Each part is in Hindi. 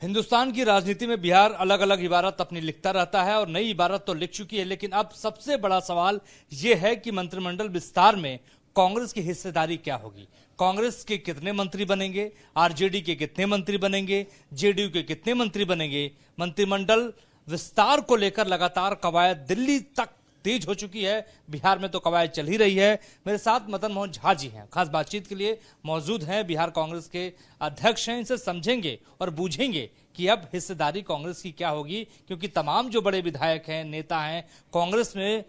हिंदुस्तान की राजनीति में बिहार अलग अलग इबारत अपनी लिखता रहता है और नई इबारत तो लिख चुकी है, लेकिन अब सबसे बड़ा सवाल यह है कि मंत्रिमंडल विस्तार में कांग्रेस की हिस्सेदारी क्या होगी। कांग्रेस के कितने मंत्री बनेंगे, आरजेडी के कितने मंत्री बनेंगे, जेडीयू के कितने मंत्री बनेंगे। मंत्रिमंडल विस्तार को लेकर लगातार कवायद दिल्ली तक तेज हो चुकी है। बिहार में तो कवायद चल ही रही है। मेरे साथ मदन मोहन झा जी हैं, खास बातचीत के लिए मौजूद हैं। बिहार कांग्रेस के अध्यक्ष हैं। इनसे समझेंगे और बूझेंगे कि अब हिस्सेदारी कांग्रेस की क्या होगी, क्योंकि तमाम जो बड़े विधायक हैं, नेता हैं कांग्रेस में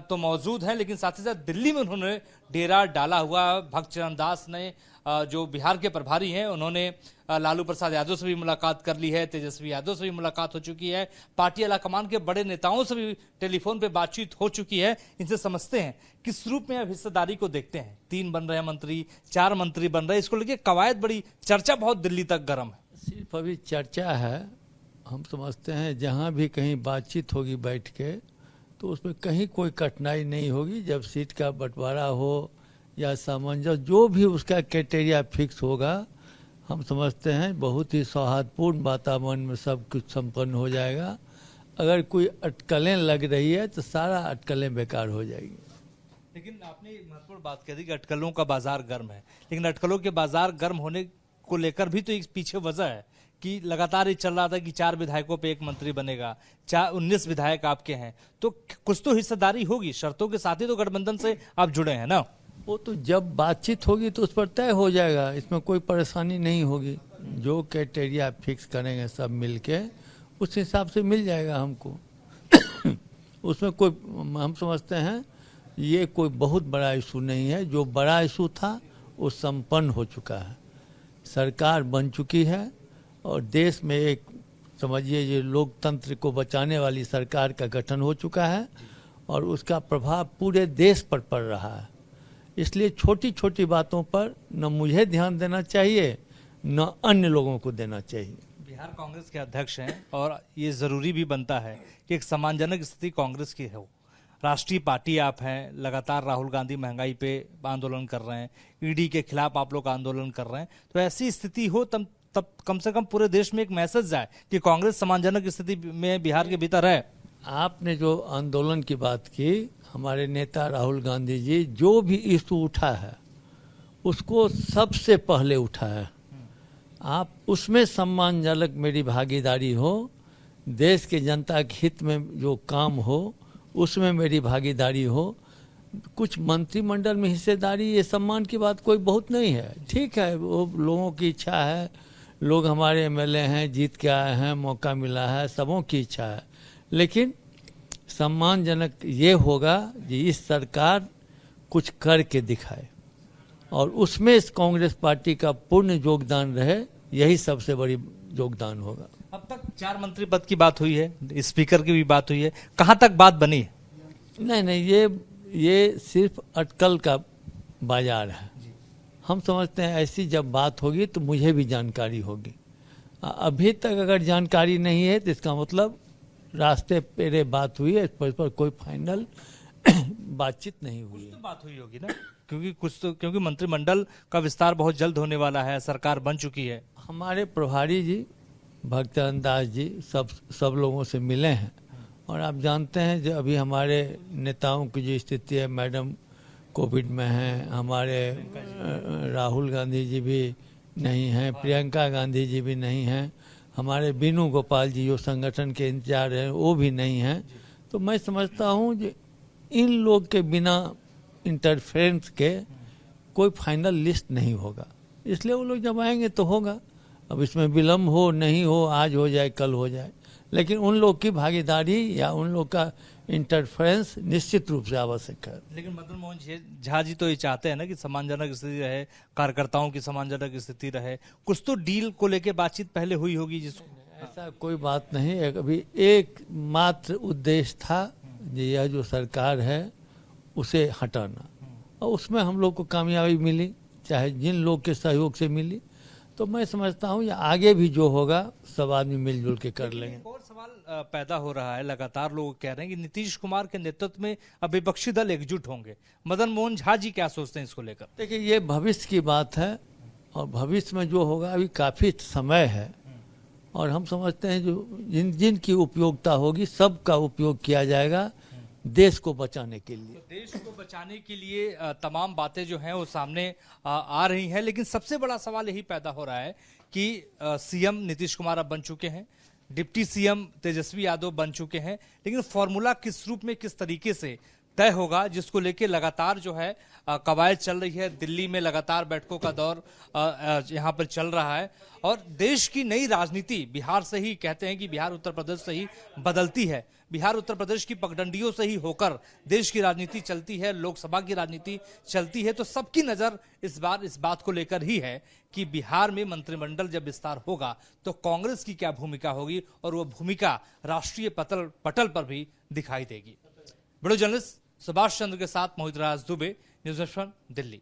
तो मौजूद हैं, लेकिन साथ ही साथ दिल्ली में उन्होंने डेरा डाला हुआ। भक्त चरण दास ने जो बिहार के प्रभारी हैं, उन्होंने लालू प्रसाद यादव से भी मुलाकात कर ली है, तेजस्वी यादव से भी मुलाकात हो चुकी है, पार्टी आलाकमान के बड़े नेताओं से भी टेलीफोन पे बातचीत हो चुकी है। इनसे समझते हैं किस रूप में अब हिस्सेदारी को देखते हैं। 3 बन रहे हैं मंत्री, 4 मंत्री बन रहे हैं, इसको लेके कवायद बड़ी चर्चा बहुत दिल्ली तक गर्म है। सिर्फ अभी चर्चा है। हम समझते हैं जहां भी कहीं बातचीत होगी बैठ के, तो उसमें कहीं कोई कठिनाई नहीं होगी। जब सीट का बंटवारा हो या सामंजस्य, जो भी उसका क्राइटेरिया फिक्स होगा, हम समझते हैं बहुत ही सौहार्दपूर्ण वातावरण में सब कुछ संपन्न हो जाएगा। अगर कोई अटकलें लग रही है तो सारा अटकलें बेकार हो जाएगी। लेकिन आपने महत्वपूर्ण बात कह दी कि अटकलों का बाजार गर्म है, लेकिन अटकलों के बाजार गर्म होने को लेकर भी तो एक पीछे वजह है कि लगातार ये चल रहा था कि 4 विधायकों पे 1 मंत्री बनेगा, 19 विधायक आपके हैं, तो कुछ तो हिस्सेदारी होगी। शर्तों के साथ ही तो गठबंधन से आप जुड़े हैं ना। वो तो जब बातचीत होगी तो उस पर तय हो जाएगा, इसमें कोई परेशानी नहीं होगी। जो क्राइटेरिया फिक्स करेंगे सब मिलके, उस हिसाब से मिल जाएगा हमको। उसमें कोई, हम समझते हैं ये कोई बहुत बड़ा इशू नहीं है। जो बड़ा इशू था वो संपन्न हो चुका है, सरकार बन चुकी है और देश में एक समझिए ये लोकतंत्र को बचाने वाली सरकार का गठन हो चुका है और उसका प्रभाव पूरे देश पर पड़ रहा है। इसलिए छोटी छोटी बातों पर न मुझे ध्यान देना चाहिए, न अन्य लोगों को देना चाहिए। बिहार कांग्रेस के अध्यक्ष हैं और ये जरूरी भी बनता है कि एक सम्मानजनक स्थिति कांग्रेस की हो। राष्ट्रीय पार्टी आप हैं, लगातार राहुल गांधी महंगाई पे आंदोलन कर रहे हैं, ईडी के खिलाफ आप लोग आंदोलन कर रहे हैं, तो ऐसी स्थिति हो तब कम से कम पूरे देश में एक मैसेज जाए कि कांग्रेस सम्मानजनक स्थिति में बिहार के भीतर है। आपने जो आंदोलन की बात की, हमारे नेता राहुल गांधी जी जो भी इशू उठा है उसको सबसे पहले उठाया। आप उसमें सम्मानजनक मेरी भागीदारी हो, देश के जनता के हित में जो काम हो उसमें मेरी भागीदारी हो। कुछ मंत्रिमंडल में हिस्सेदारी, ये सम्मान की बात कोई बहुत नहीं है। ठीक है, वो लोगों की इच्छा है, लोग हमारे एमएलए हैं, जीत के आए हैं, मौका मिला है, सबों की इच्छा है। लेकिन सम्मानजनक ये होगा कि इस सरकार कुछ करके दिखाए और उसमें इस कांग्रेस पार्टी का पूर्ण योगदान रहे, यही सबसे बड़ी योगदान होगा। अब तक 4 मंत्री पद की बात हुई है, स्पीकर की भी बात हुई है, कहां तक बात बनी है? नहीं, ये सिर्फ अटकल का बाजार है। हम समझते हैं ऐसी जब बात होगी तो मुझे भी जानकारी होगी। अभी तक अगर जानकारी नहीं है तो इसका मतलब रास्ते पे बात हुई है, इस पर कोई फाइनल बातचीत नहीं हुई है। तो बात हुई होगी ना, क्योंकि मंत्रिमंडल का विस्तार बहुत जल्द होने वाला है, सरकार बन चुकी है। हमारे प्रभारी जी भक्त चरण दास जी सब लोगों से मिले हैं और आप जानते हैं जो अभी हमारे नेताओं की जो स्थिति है, मैडम कोविड में हैं, हमारे राहुल गांधी जी भी नहीं हैं, प्रियंका गांधी जी भी नहीं हैं, हमारे बीनू गोपाल जी जो संगठन के इंचार्ज हैं वो भी नहीं हैं। तो मैं समझता हूँ कि इन लोग के बिना इंटरफेरेंस के कोई फाइनल लिस्ट नहीं होगा। इसलिए वो लोग जब आएंगे तो होगा। अब इसमें विलम्ब हो नहीं हो, आज हो जाए कल हो जाए, लेकिन उन लोग की भागीदारी या उन लोग का इंटरफेरेंस निश्चित रूप से आवश्यक है। लेकिन मदन मोहन झा जी तो ये चाहते हैं ना कि सम्मानजनक स्थिति रहे, कार्यकर्ताओं की सम्मानजनक स्थिति रहे। कुछ तो डील को लेके बातचीत पहले हुई होगी जिसको। ऐसा कोई बात नहीं। अभी एक मात्र उद्देश्य था, यह जो सरकार है उसे हटाना, और उसमें हम लोग को कामयाबी मिली, चाहे जिन लोग के सहयोग से मिली। तो मैं समझता हूँ ये आगे भी जो होगा सब आदमी मिलजुल के कर लेंगे। एक और सवाल पैदा हो रहा है, लगातार लोग कह रहे हैं कि नीतीश कुमार के नेतृत्व में अब विपक्षी दल एकजुट होंगे। मदन मोहन झा जी क्या सोचते हैं इसको लेकर? देखिए, ये भविष्य की बात है और भविष्य में जो होगा, अभी काफी समय है और हम समझते हैं जो जिनकी उपयोगिता होगी सबका उपयोग किया जाएगा देश को बचाने के लिए। तो देश को बचाने के लिए तमाम बातें जो हैं वो सामने आ रही हैं, लेकिन सबसे बड़ा सवाल यही पैदा हो रहा है कि सीएम नीतीश कुमार अब बन चुके हैं, डिप्टी सीएम तेजस्वी यादव बन चुके हैं, लेकिन फॉर्मूला किस रूप में किस तरीके से तय होगा, जिसको लेके लगातार जो है कवायद चल रही है। दिल्ली में लगातार बैठकों का दौर यहाँ पर चल रहा है और देश की नई राजनीति बिहार से ही, कहते हैं कि बिहार उत्तर प्रदेश से ही बदलती है, बिहार उत्तर प्रदेश की पगडंडियों से ही होकर देश की राजनीति चलती है, लोकसभा की राजनीति चलती है। तो सबकी नजर इस बार इस बात को लेकर ही है कि बिहार में मंत्रिमंडल जब विस्तार होगा तो कांग्रेस की क्या भूमिका होगी और वो भूमिका राष्ट्रीय पटल पर भी दिखाई देगी। वीडियो जर्नलिस्ट सुभाष चंद्र के साथ मोहित राज दुबे, न्यूज़ 18 दिल्ली।